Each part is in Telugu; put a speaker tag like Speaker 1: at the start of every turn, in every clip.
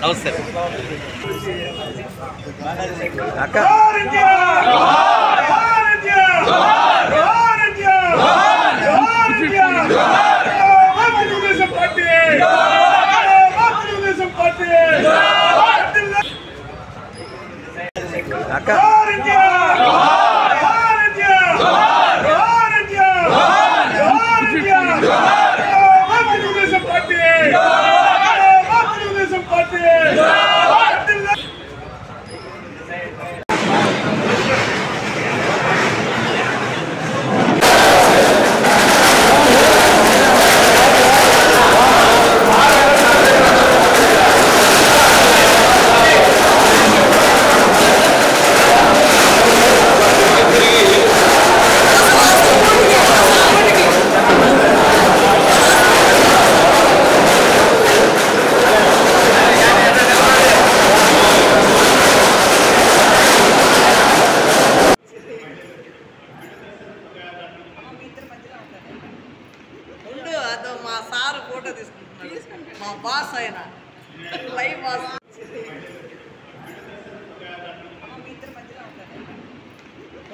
Speaker 1: నమస్తే అక్క అక్క
Speaker 2: మా సార్ ఫోటో తీసుకుంటున్నాడు మా బాస్ ఆయన లైవ్ బాస్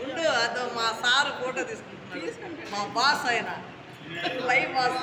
Speaker 2: ఉండు అదో మా సార్ ఫోటో తీసుకుంటున్నాడు మా బాస్ ఆయన లైవ్ బాస్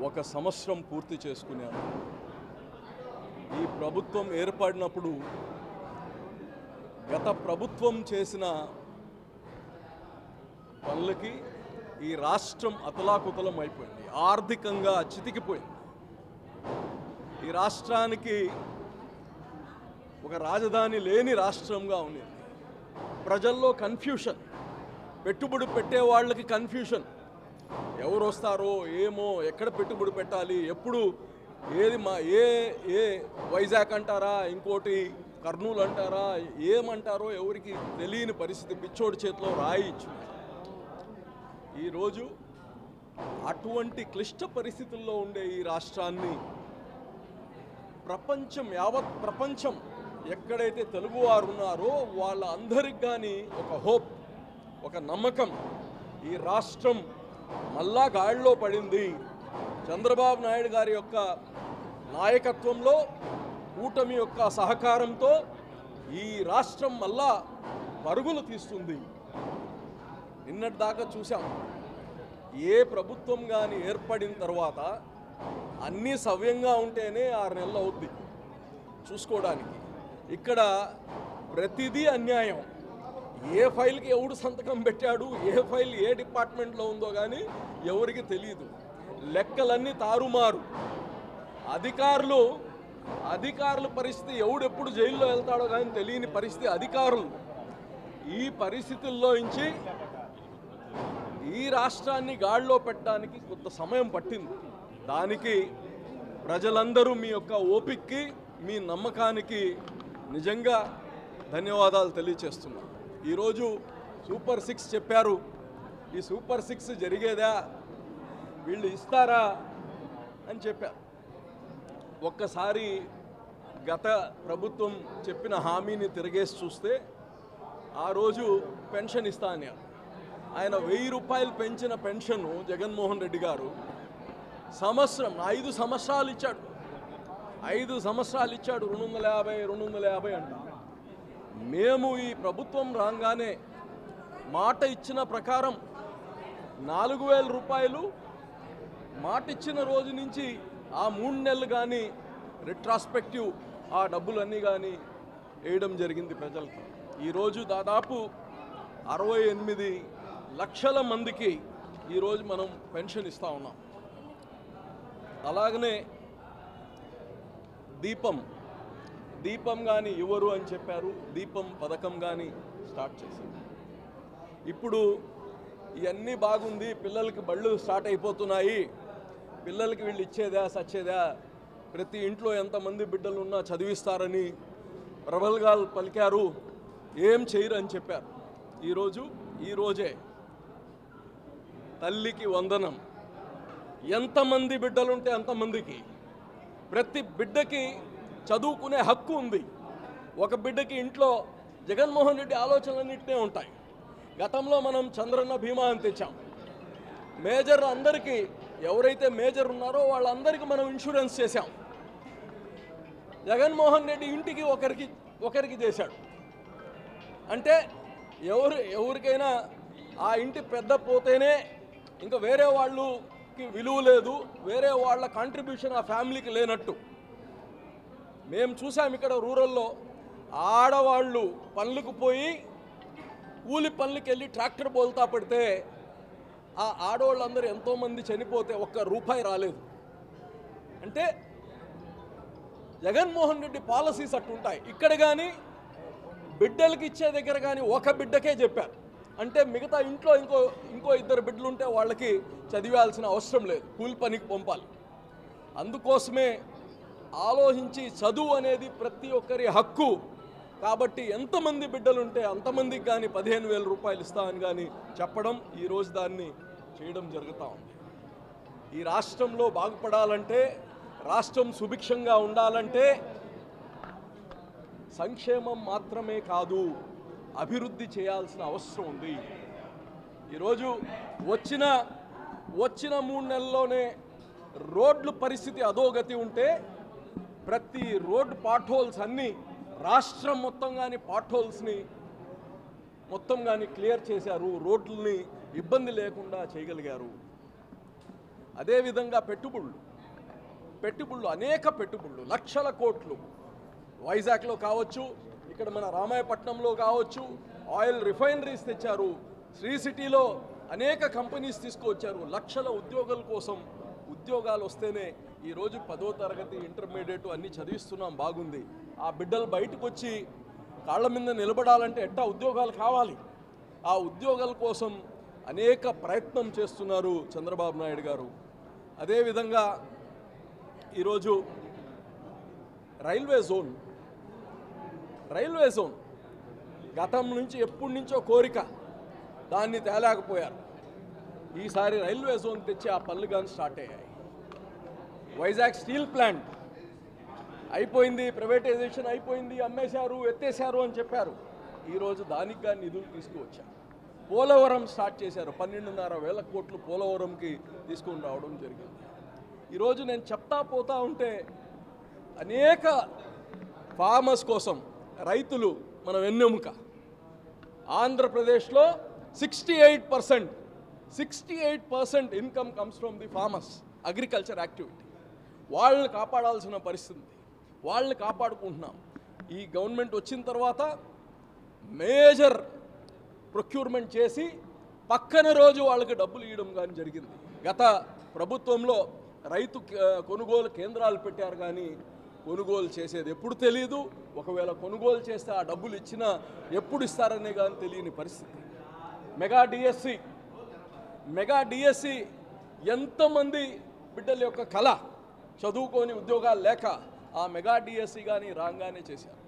Speaker 3: ఒక సంవత్సరం పూర్తి చేసుకున్నాను. ఈ ప్రభుత్వం ఏర్పడినప్పుడు గత ప్రభుత్వం చేసిన పనులకి ఈ రాష్ట్రం అతలాకుతలం అయిపోయింది, ఆర్థికంగా చితికిపోయింది. ఈ రాష్ట్రానికి ఒక రాజధాని లేని రాష్ట్రంగా ఉంది. ప్రజల్లో కన్ఫ్యూషన్, పెట్టుబడి పెట్టే వాళ్ళకి కన్ఫ్యూషన్, ఎవరు వస్తారో ఏమో, ఎక్కడ పెట్టుబడి పెట్టాలి, ఎప్పుడు ఏది ఏ వైజాగ్ అంటారా, ఇంకోటి కర్నూలు అంటారా, ఏమంటారో ఎవరికి తెలియని పరిస్థితి. పిచ్చోడి చేతిలో రాయి ఇచ్చింది. ఈరోజు అటువంటి క్లిష్ట పరిస్థితుల్లో ఉండే ఈ రాష్ట్రాన్ని యావత్ ప్రపంచం ఎక్కడైతే తెలుగువారు ఉన్నారో వాళ్ళందరికి కానీ ఒక హోప్, ఒక నమ్మకం, ఈ రాష్ట్రం మళ్ళా గాడిలో పడింది. చంద్రబాబు నాయుడు గారి యొక్క నాయకత్వంలో, కూటమి యొక్క సహకారంతో ఈ రాష్ట్రం మళ్ళా పరుగులు తీస్తుంది. నిన్నటి దాకా చూసాం, ఏ ప్రభుత్వం కానీ ఏర్పడిన తర్వాత అన్నీ సవ్యంగా ఉంటేనే 6 నెలలు అవుద్ది చూసుకోవడానికి. ఇక్కడ ప్రతిదీ అన్యాయం. ఏ ఫైల్కి ఎవడు సంతకం పెట్టాడు, ఏ ఫైల్ ఏ డిపార్ట్మెంట్లో ఉందో కానీ ఎవరికి తెలియదు. లెక్కలన్నీ తారుమారు. అధికారుల పరిస్థితి, ఎవడెప్పుడు జైల్లో వెళ్తాడో కానీ తెలియని పరిస్థితి అధికారులు. ఈ పరిస్థితుల్లో నుంచి ఈ రాష్ట్రాన్ని గాడిలో పెట్టడానికి కొంత సమయం పట్టింది. దానికి ప్రజలందరూ మీ యొక్క ఓపికకి, మీ నమ్మకానికి నిజంగా ధన్యవాదాలు తెలియచేస్తున్నాను. ఈరోజు సూపర్ 6 చెప్పారు. ఈ సూపర్ 6 జరిగేదా, వీళ్ళు ఇస్తారా అని చెప్పారు. ఒక్కసారి గత ప్రభుత్వం చెప్పిన హామీని తిరగేసి చూస్తే ఆ రోజు పెన్షన్ ఇస్తా అన్నారు. ఆయన 1000 రూపాయలు పెంచిన పెన్షన్ జగన్మోహన్ రెడ్డి గారు సంవత్సరం 5 సంవత్సరాలు ఇచ్చాడు. 5 సంవత్సరాలు ఇచ్చాడు. 250 అంట. మేము ఈ ప్రభుత్వం రాగానే మాట ఇచ్చిన ప్రకారం 4000 రూపాయలు మాట ఇచ్చిన రోజు నుంచి ఆ 3 నెలలు కానీ రిట్రాస్పెక్టివ్ ఆ డబ్బులన్నీ కానీ వేయడం జరిగింది ప్రజలకు. ఈరోజు దాదాపు 68 లక్షల మందికి ఈరోజు మనం పెన్షన్ ఇస్తూ ఉన్నాం. అలాగనే దీపం కానీ ఇవ్వరు అని చెప్పారు. దీపం పథకం కానీ స్టార్ట్ చేశారు. ఇప్పుడు ఇవన్నీ బాగుంది, పిల్లలకి బళ్ళు స్టార్ట్ అయిపోతున్నాయి, పిల్లలకి వీళ్ళు ఇచ్చేదా సచ్చేదా, ప్రతి ఇంట్లో ఎంతమంది బిడ్డలు ఉన్నా చదివిస్తారని ప్రబల్గాలు పలికారు, ఏం చేయరు అని చెప్పారు. ఈరోజే తల్లికి వందనం. ఎంతమంది బిడ్డలుంటే అంతమందికి, ప్రతి బిడ్డకి చదువుకునే హక్కు ఉంది. ఒక బిడ్డకి ఇంట్లో జగన్మోహన్ రెడ్డి ఆలోచనలన్నింటినే ఉంటాయి. గతంలో మనం చంద్రన్న బీమా అని తెచ్చాం. మేజర్ అందరికీ, ఎవరైతే మేజర్ ఉన్నారో వాళ్ళందరికీ మనం ఇన్సూరెన్స్ చేశాం. జగన్మోహన్ రెడ్డి ఇంటికి ఒకరికి చేశాడు. అంటే ఎవరికైనా ఆ ఇంటి పెద్ద పోతేనే ఇంకా వేరే వాళ్ళకి విలువ లేదు, వేరే వాళ్ళ కాంట్రిబ్యూషన్ ఆ ఫ్యామిలీకి లేనట్టు. మేము చూసాం ఇక్కడ రూరల్లో ఆడవాళ్ళు పనులకు పోయి కూలి పనులకి వెళ్ళి ట్రాక్టర్ బోల్తా పడితే ఆ ఆడవాళ్ళందరూ ఎంతోమంది చనిపోతే ₹1 రాలేదు. అంటే జగన్మోహన్ రెడ్డి పాలసీస్ అట్టుంటాయి. ఇక్కడ కానీ బిడ్డలకి ఇచ్చే దగ్గర కానీ ఒక బిడ్డకే చెప్పారు. అంటే మిగతా ఇంట్లో ఇంకో 2 బిడ్డలు ఉంటే వాళ్ళకి చదివాల్సిన అవసరం లేదు, కూలి పనికి పంపాలి. అందుకోసమే ఆలోచించి చదువు అనేది ప్రతి ఒక్కరి హక్కు. కాబట్టి ఎంతమంది బిడ్డలుంటే అంతమందికి కానీ 15,000 రూపాయలు ఇస్తామని కానీ చెప్పడం, ఈరోజు దాన్ని చేయడం జరుగుతూ ఉంది. ఈ రాష్ట్రంలో బాగుపడాలంటే, రాష్ట్రం సుభిక్షంగా ఉండాలంటే సంక్షేమం మాత్రమే కాదు, అభివృద్ధి చేయాల్సిన అవసరం ఉంది. ఈరోజు వచ్చిన 3 నెలల్లోనే రోడ్లు పరిస్థితి అధోగతి ఉంటే ప్రతి రోడ్ పాట్ హోల్స్ అన్నీ రాష్ట్రం మొత్తం కానీ పాట్ హోల్స్ని మొత్తం కానీ క్లియర్ చేశారు. రోడ్లని ఇబ్బంది లేకుండా చేయగలిగారు. అదేవిధంగా పెట్టుబడులు అనేక పెట్టుబడులు, లక్షల కోట్లు వైజాగ్లో కావచ్చు, ఇక్కడ మన రామాయపట్నంలో కావచ్చు, ఆయిల్ రిఫైనరీస్ తెచ్చారు. శ్రీ సిటీలో అనేక కంపెనీస్ తీసుకువచ్చారు. లక్షల ఉద్యోగాల కోసం, ఉద్యోగాలు వస్తేనే ఈరోజు 10వ తరగతి ఇంటర్మీడియట్ అన్నీ చదివిస్తున్నాం, బాగుంది. ఆ బిడ్డలు బయటకు వచ్చి కాళ్ళ మీద నిలబడాలంటే ఎట్టా ఉద్యోగాలు కావాలి. ఆ ఉద్యోగాల కోసం అనేక ప్రయత్నం చేస్తున్నారు చంద్రబాబు నాయుడు గారు. అదేవిధంగా ఈరోజు రైల్వే జోన్ గతం నుంచి ఎప్పటి నుంచో కోరిక, దాన్ని తేలేకపోయారు. ఈసారి రైల్వే జోన్ తెచ్చి ఆ పనులు కానీ స్టార్ట్ అయ్యాయి. వైజాగ్ స్టీల్ ప్లాంట్ అయిపోయింది, ప్రైవేటైజేషన్ అయిపోయింది, అమ్మేశారు, ఎత్తేశారు అని చెప్పారు. ఈరోజు దానికి కానీ నిధులు తీసుకువచ్చారు. పోలవరం స్టార్ట్ చేశారు. 12,500 కోట్లు పోలవరంకి తీసుకొని రావడం జరిగింది. ఈరోజు నేను చెప్తా పోతా ఉంటే అనేక ఫార్మర్స్ కోసం, రైతులు మన వెన్నెముక. ఆంధ్రప్రదేశ్లో 68% income comes from the farmers, agriculture activity. వాళ్ళని కాపాడాల్సిన పరిస్థితి, వాళ్ళని కాపాడుకుంటున్నాం. ఈ గవర్నమెంట్ వచ్చిన తర్వాత మేజర్ ప్రొక్యూర్మెంట్ చేసి పక్కన రోజు వాళ్ళకి డబ్బులు ఇవ్వడం కానీ జరిగింది. గత ప్రభుత్వంలో రైతు కొనుగోలు కేంద్రాలు పెట్టారు, కానీ కొనుగోలు చేసేది ఎప్పుడు తెలియదు. ఒకవేళ కొనుగోలు చేస్తే ఆ డబ్బులు ఇచ్చినా ఎప్పుడు ఇస్తారనే కానీ తెలియని పరిస్థితి. మెగా డిఎస్సి ఎంతమంది బిడ్డల యొక్క కళ, చదువుకొని ఉద్యోగాలు లేక ఆ మెగా డిఎస్సి కానీ రాగానే చేశారు.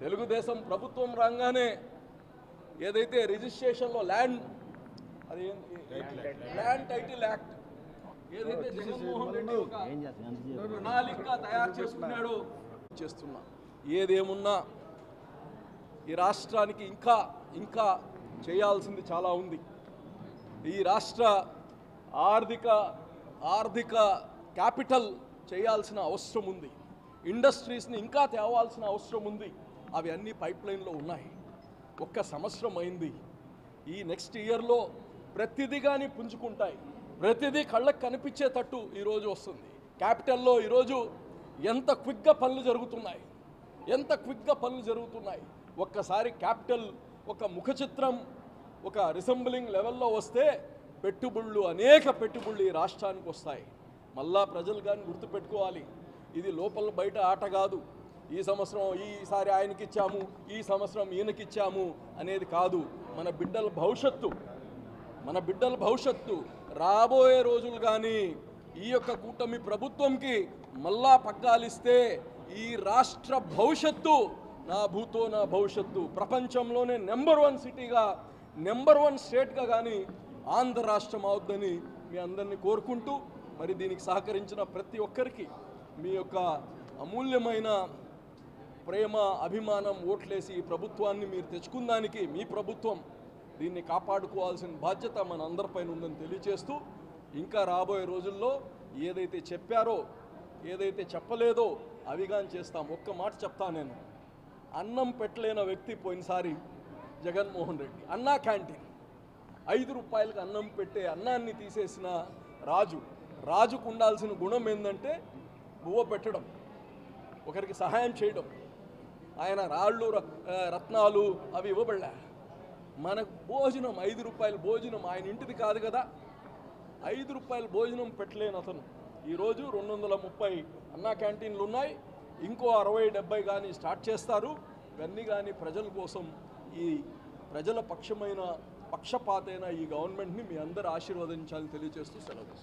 Speaker 3: తెలుగుదేశం ప్రభుత్వం రాగానే ఏదైతే రిజిస్ట్రేషన్లో ల్యాండ్ టైటిల్ యాక్ట్ ఏదైతే జగన్మోహన్ రెడ్డి ఒక ప్రణాళిక తయారు చేసుకున్నాడో చేస్తున్నా. ఏదేమున్నా ఈ రాష్ట్రానికి ఇంకా ఇంకా చేయాల్సింది చాలా ఉంది. ఈ రాష్ట్ర ఆర్థిక క్యాపిటల్ చేయాల్సిన అవసరం ఉంది. ఇండస్ట్రీస్ని ఇంకా తేవాల్సిన అవసరం ఉంది. అవి అన్నీ పైప్ లైన్లో ఉన్నాయి. ఒక్క సంవత్సరం అయింది. ఈ నెక్స్ట్ ఇయర్లో ప్రతిదీ కానీ పుంజుకుంటాయి. ప్రతిదీ కళ్ళకు కనిపించేటట్టు ఈరోజు వస్తుంది. క్యాపిటల్లో ఈరోజు ఎంత క్విక్గా పనులు జరుగుతున్నాయి. ఒక్కసారి క్యాపిటల్ ఒక ముఖ చిత్రం ఒక రిసెంబ్లింగ్ లెవెల్లో వస్తే అనేక పెట్టుబడులు ఈ రాష్ట్రానికి వస్తాయి. మళ్ళా ప్రజలు కానీ గుర్తుపెట్టుకోవాలి, ఇది లోపల బయట ఆట కాదు. ఈ సంవత్సరం ఈసారి ఆయనకిచ్చాము, ఈ సంవత్సరం ఈయనకిచ్చాము అనేది కాదు. మన బిడ్డల భవిష్యత్తు రాబోయే రోజులు కానీ ఈ యొక్క కూటమి ప్రభుత్వంకి మళ్ళా పగ్గాలిస్తే ఈ రాష్ట్ర భవిష్యత్తు నా భవిష్యత్తు ప్రపంచంలోనే నెంబర్ 1 సిటీగా, నెంబర్ 1 స్టేట్గా కానీ ఆంధ్ర రాష్ట్రం అవుద్దని మీ అందరినీ కోరుకుంటూ, మరి దీనికి సహకరించిన ప్రతి ఒక్కరికి మీ యొక్క అమూల్యమైన ప్రేమ, అభిమానం, ఓట్లేసి ఈ ప్రభుత్వాన్ని మీరు తెచ్చుకున్నానికి మీ ప్రభుత్వం దీన్ని కాపాడుకోవాల్సిన బాధ్యత మన అందరిపైన ఉందని తెలియజేస్తూ, ఇంకా రాబోయే రోజుల్లో ఏదైతే చెప్పారో, ఏదైతే చెప్పలేదో అవి కానీ చేస్తాం. ఒక్క మాట చెప్తా నేను, అన్నం పెట్టలేని వ్యక్తి పోయినసారి జగన్మోహన్ రెడ్డి. అన్నా క్యాంటీన్ 5 రూపాయలకు అన్నం పెట్టే అన్నాన్ని తీసేసిన రాజుకు ఉండాల్సిన గుణం ఏంటంటే బువ్వ పెట్టడం, ఒకరికి సహాయం చేయడం. ఆయన రాళ్ళు రత్నాలు అవి ఇవ్వబడలే. మనకు భోజనం 5 రూపాయల భోజనం ఆయన ఇంటిది కాదు కదా. 5 రూపాయల భోజనం పెట్టలేని అతను ఈరోజు 230 అన్నా క్యాంటీన్లు ఉన్నాయి. ఇంకో 60-70 కానీ స్టార్ట్ చేస్తారు. ఇవన్నీ కానీ ప్రజల కోసం, ఈ ప్రజల పక్షపాతైన ఈ గవర్నమెంట్ని మీ అందరూ ఆశీర్వదించాలని తెలియజేస్తూ సెలవు.